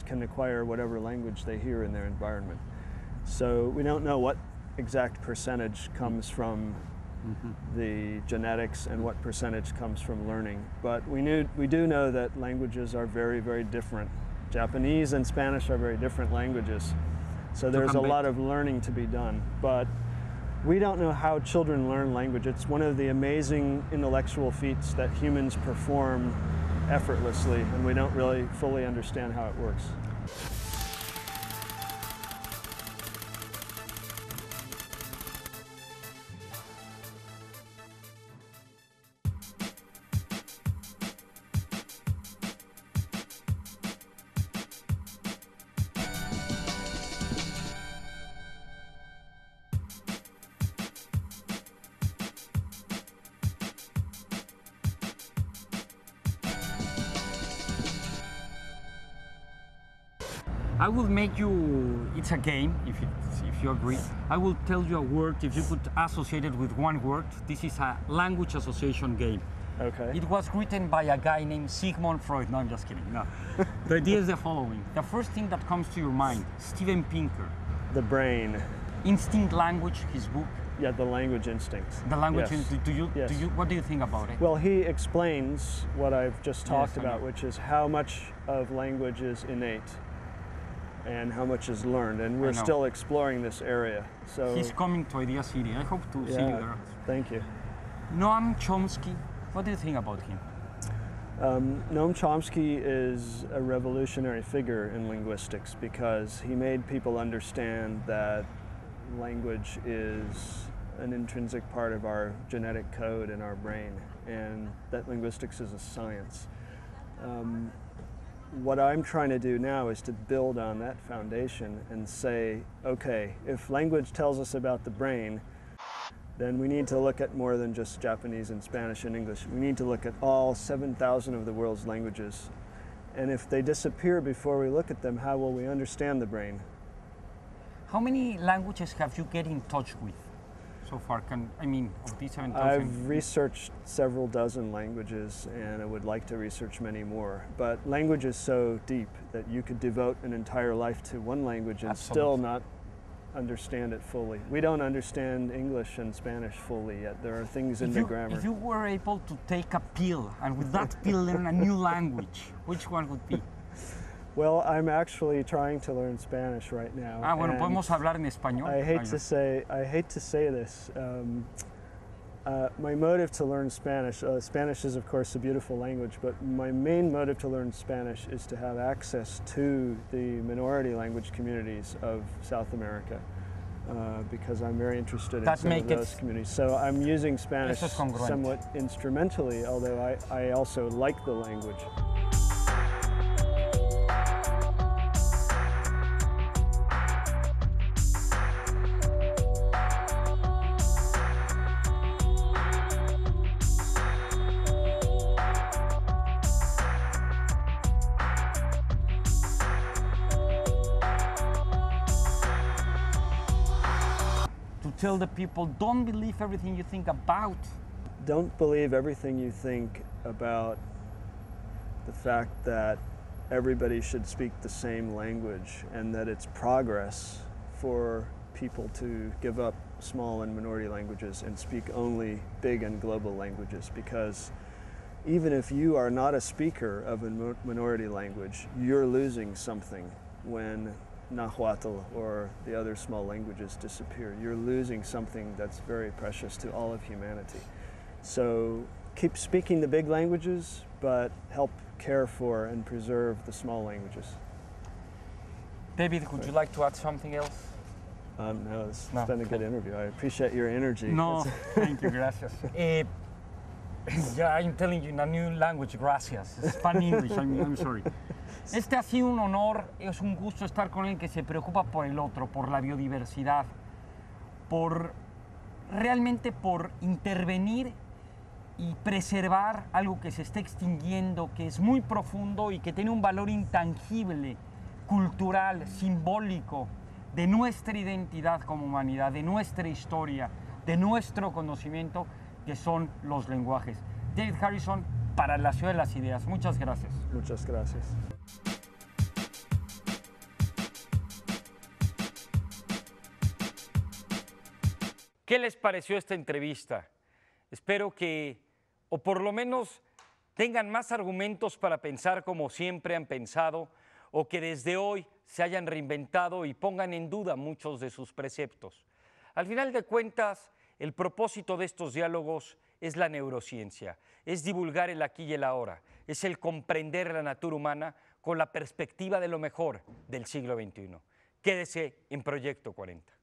can acquire whatever language they hear in their environment. So we don't know what exact percentage comes from the genetics and what percentage comes from learning, but we do know that languages are very, very different. Japanese and Spanish are very different languages, so there's a lot of learning to be done, but we don't know how children learn language. It's one of the amazing intellectual feats that humans perform effortlessly, and we don't really fully understand how it works. I will make you, it's a game, if you agree. I will tell you a word, if you could associate it with one word. This is a language association game. Okay. It was written by a guy named Sigmund Freud. No, I'm just kidding, no. The idea is the following. The first thing that comes to your mind, Steven Pinker. The brain. Instinct Language, his book. Yeah, the language instincts. The language yes. instinct. What do you think about it? Well, he explains what I've just talked about, which is how much of language is innate and how much is learned, and we're still exploring this area. So he's coming to Idea City. I hope to see you there. Thank you. Noam Chomsky, what do you think about him? Noam Chomsky is a revolutionary figure in linguistics because he made people understand that language is an intrinsic part of our genetic code in our brain, and that linguistics is a science. What I'm trying to do now is to build on that foundation and say, okay, if language tells us about the brain, then we need to look at more than just Japanese and Spanish and English. We need to look at all 7,000 of the world's languages. And if they disappear before we look at them, how will we understand the brain? How many languages have you get in touch with so far? Of these 7,000? I've researched several dozen languages, and I would like to research many more. But language is so deep that you could devote an entire life to one language and still not understand it fully. We don't understand English and Spanish fully yet. There are things in the grammar. If you were able to take a pill and with that pill learn a new language, which one would be? Well, I'm actually trying to learn Spanish right now. Podemos hablar en español. I hate to say this. My motive to learn Spanish, Spanish is of course a beautiful language, but my main motive to learn Spanish is to have access to the minority language communities of South America, because I'm very interested in some of those communities. So I'm using Spanish somewhat instrumentally, although I also like the language. Tell the people, don't believe everything you think about. Don't believe everything you think about the fact that everybody should speak the same language and that it's progress for people to give up small and minority languages and speak only big and global languages, because even if you are not a speaker of a minority language, you're losing something when Nahuatl or the other small languages disappear. You're losing something that's very precious to all of humanity. So keep speaking the big languages, but help care for and preserve the small languages. David, would you like to add something else? No, it's been a good interview. I appreciate your energy. No, thank you, gracias. Yeah, I'm telling you in a new language, gracias. Spanish, I'm sorry. Este ha sido un honor, es un gusto estar con alguien que se preocupa por el otro, por la biodiversidad, realmente por intervenir y preservar algo que se está extinguiendo, que es muy profundo y que tiene un valor intangible, cultural, simbólico, de nuestra identidad como humanidad, de nuestra historia, de nuestro conocimiento, que son los lenguajes. David Harrison, para la Ciudad de las Ideas. Muchas gracias. Muchas gracias. ¿Qué les pareció esta entrevista? Espero que, o por lo menos, tengan más argumentos para pensar como siempre han pensado, o que desde hoy se hayan reinventado y pongan en duda muchos de sus preceptos. Al final de cuentas, el propósito de estos diálogos es la neurociencia, es divulgar el aquí y el ahora, es el comprender la natura humana con la perspectiva de lo mejor del siglo XXI. Quédese en Proyecto 40.